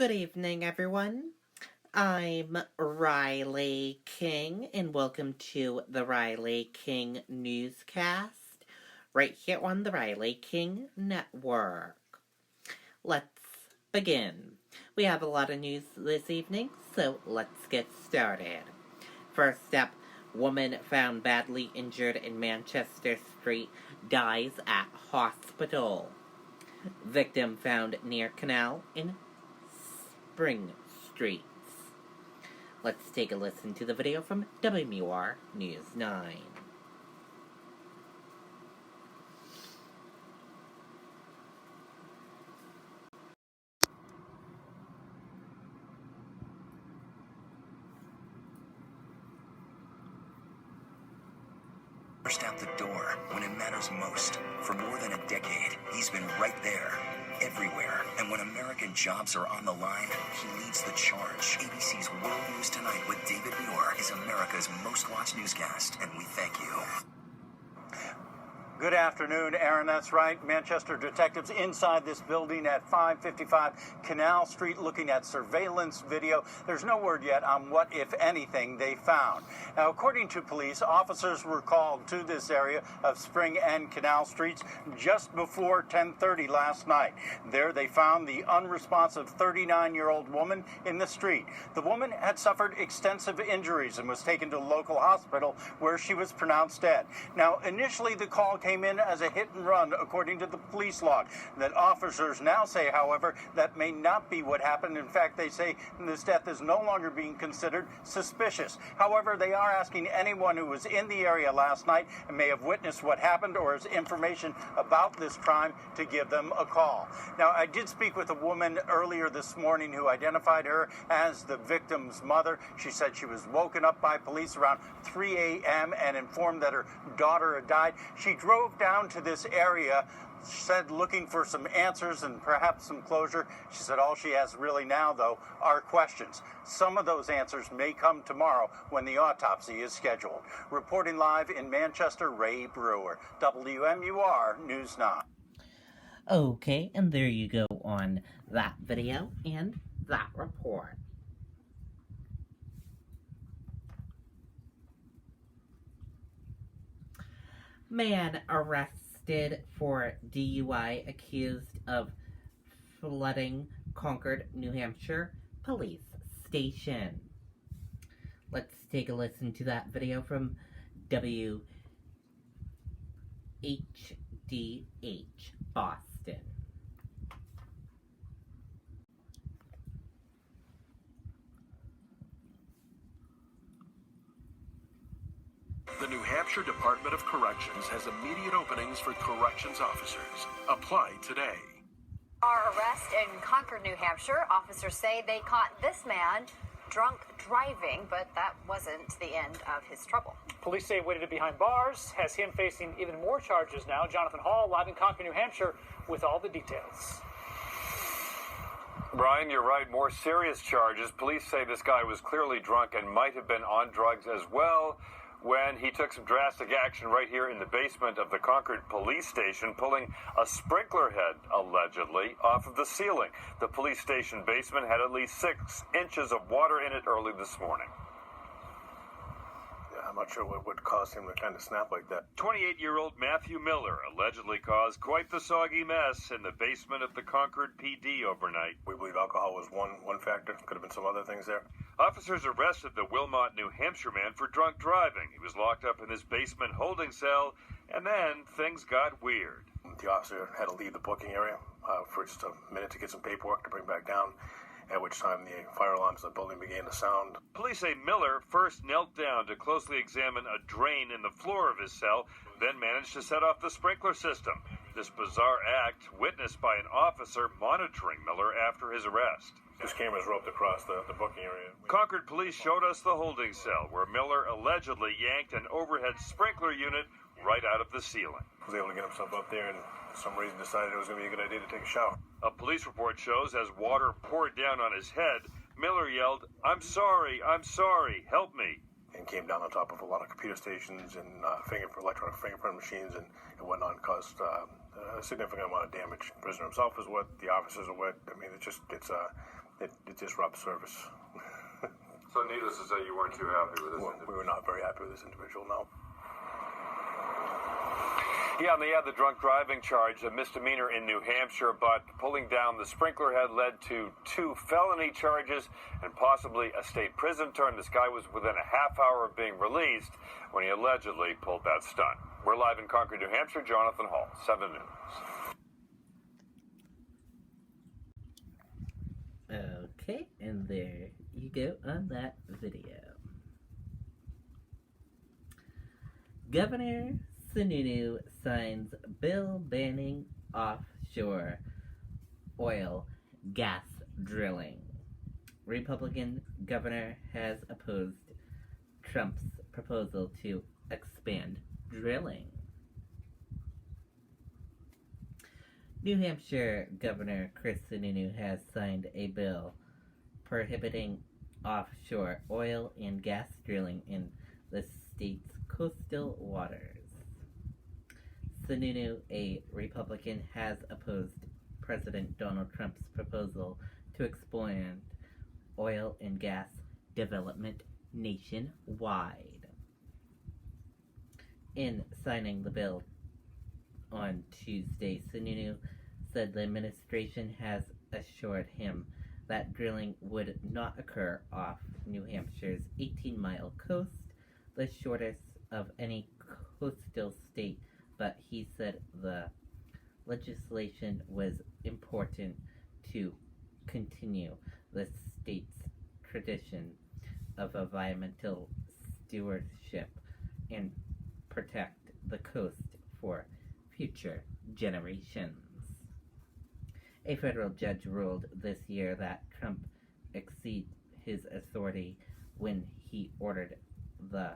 Good evening, everyone. I'm Riley King, and welcome to the Riley King Newscast, right here on the Riley King Network. Let's begin. We have a lot of news this evening, so let's get started. First up, woman found badly injured in Manchester Street dies at hospital. Victim found near canal in Spring Streets. Let's take a listen to the video from WMUR News 9. Out the door when it matters most. For more than a decade, he's been right there, everywhere. And when American jobs are on the line, he leads the charge. ABC's World News Tonight with David Muir is America's most watched newscast, and we thank you. Good afternoon, Aaron. That's right. Manchester detectives inside this building at 555 Canal Street looking at surveillance video. There's no word yet on what, if anything, they found. Now, according to police, officers were called to this area of Spring and Canal Streets just before 10:30 last night. There they found the unresponsive 39-year-old woman in the street. The woman had suffered extensive injuries and was taken to a local hospital where she was pronounced dead. Now, initially the call came in as a hit and run, according to the police log. That officers now say, however, that may not be what happened. In fact, they say this death is no longer being considered suspicious. However, they are asking anyone who was in the area last night and may have witnessed what happened or has information about this crime to give them a call. Now, I did speak with a woman earlier this morning who identified her as the victim's mother. She said she was woken up by police around 3 a.m. and informed that her daughter had died. She drove down to this area, she said, looking for some answers and perhaps some closure. She said all she has really now, though, are questions. Some of those answers may come tomorrow when the autopsy is scheduled. Reporting live in Manchester, Ray Brewer, WMUR News 9. Okay, and there you go on that video and that report. Man arrested for DUI accused of flooding Concord, New Hampshire police station. Let's take a listen to that video from WHDH Boston. The New Hampshire Department of Corrections has immediate openings for corrections officers. Apply today. Our arrest in Concord, New Hampshire, officers say they caught this man drunk driving, but that wasn't the end of his trouble. Police say waited behind bars, has him facing even more charges now. Jonathan Hall, live in Concord, New Hampshire, with all the details. Brian, you're right. More serious charges. Police say this guy was clearly drunk and might have been on drugs as well when he took some drastic action right here in the basement of the Concord police station, pulling a sprinkler head, allegedly, off of the ceiling. The police station basement had at least 6 inches of water in it early this morning. I'm not sure what would cause him to kind of snap like that. 28-year-old Matthew Miller allegedly caused quite the soggy mess in the basement of the Concord PD overnight. We believe alcohol was one factor. Could have been some other things there. Officers arrested the Wilmot, New Hampshire man for drunk driving. He was locked up in his basement holding cell, and then things got weird. The officer had to leave the booking area for just a minute to get some paperwork to bring back down, at which time the fire alarms in the building began to sound. Police say Miller first knelt down to closely examine a drain in the floor of his cell, then managed to set off the sprinkler system. This bizarre act witnessed by an officer monitoring Miller after his arrest. His cameras roped across the booking area. Concord police showed us the holding cell where Miller allegedly yanked an overhead sprinkler unit right out of the ceiling. He was able to get himself up there and for some reason decided it was going to be a good idea to take a shower. A police report shows as water poured down on his head, Miller yelled, "I'm sorry, help me," and came down on top of a lot of computer stations and electronic fingerprint machines and whatnot, and caused a significant amount of damage. The prisoner himself is wet, the officers are wet. I mean, it's it disrupts service. So needless to say, you weren't too happy with this individual? We were not very happy with this individual, no. Yeah, and they had the drunk driving charge, a misdemeanor in New Hampshire, but pulling down the sprinkler head led to 2 felony charges and possibly a state prison term. This guy was within a half hour of being released when he allegedly pulled that stunt. We're live in Concord, New Hampshire. Jonathan Hall, 7 News. Okay, and there you go on that video. Governor Sununu signs bill banning offshore oil gas drilling. Republican governor has opposed Trump's proposal to expand drilling. New Hampshire Governor Chris Sununu has signed a bill prohibiting offshore oil and gas drilling in the state's coastal waters. Sununu, a Republican, has opposed President Donald Trump's proposal to expand oil and gas development nationwide. In signing the bill on Tuesday, Sununu said the administration has assured him that drilling would not occur off New Hampshire's 18-mile coast, the shortest of any coastal state, but he said the legislation was important to continue the state's tradition of environmental stewardship and protect the coast for future generations. A federal judge ruled this year that Trump exceeded his authority when he ordered the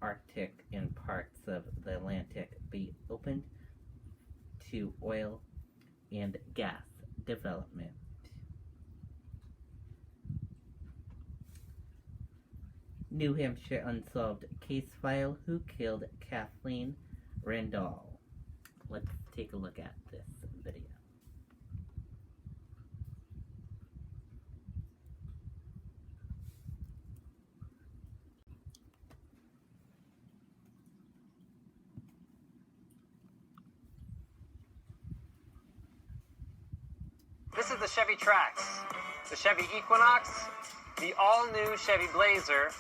Arctic and parts of the Atlantic be opened to oil and gas development. New Hampshire unsolved case file: who killed Kathleen Randall? Let's take a look at this video. This is the Chevy Trax, the Chevy Equinox, the all-new Chevy Blazer,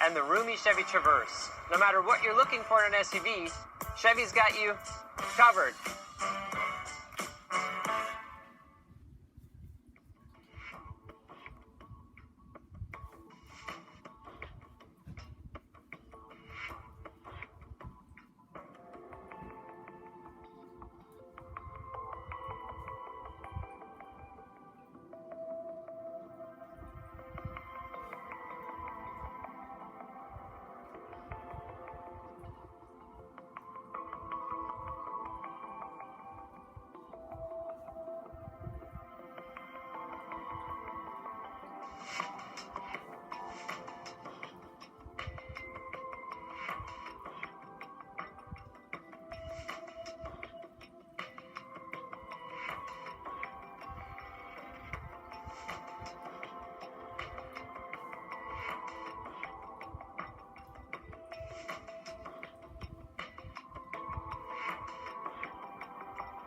and the roomy Chevy Traverse. No matter what you're looking for in an SUV, Chevy's got you covered.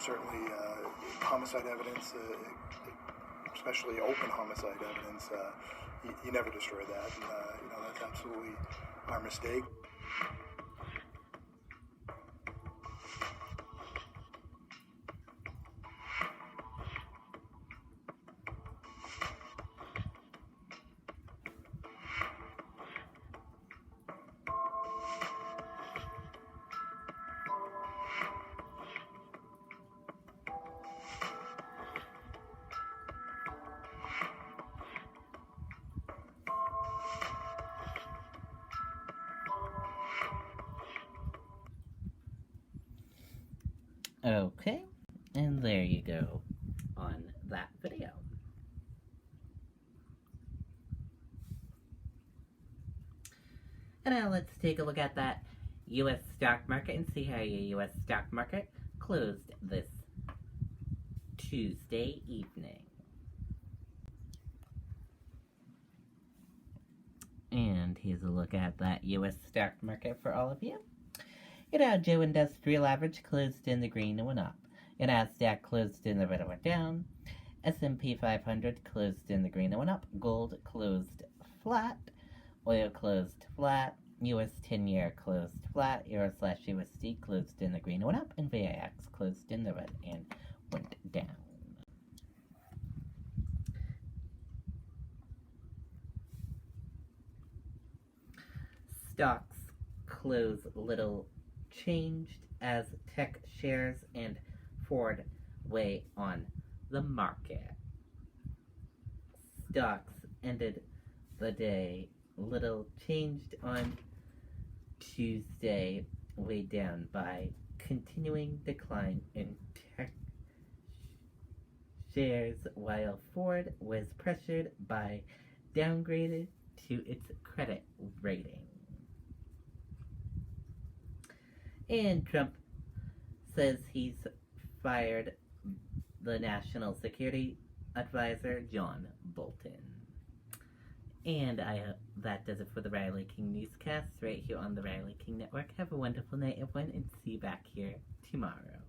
Certainly, homicide evidence, especially open homicide evidence, you never destroy that. And, that's absolutely our mistake. Okay, and there you go on that video. And now let's take a look at that U.S. stock market and see how your U.S. stock market closed this Tuesday evening. here's a look at that U.S. stock market for all of you. Your Dow Jones Industrial Average closed in the green and went up. Your Nasdaq closed in the red and went down. S&P 500 closed in the green and went up. Gold closed flat. Oil closed flat. US 10-year closed flat. Euro/USD closed in the green and went up. And VIX closed in the red and went down. Stocks close little changed as tech shares and Ford weigh on the market. Stocks ended the day little changed on Tuesday, weighed down by continuing decline in tech shares, while Ford was pressured by downgraded to its credit rating. And Trump says he's fired the National Security Advisor, John Bolton. And that does it for the Riley King Newscast right here on the Riley King Network. Have a wonderful night, everyone, and see you back here tomorrow.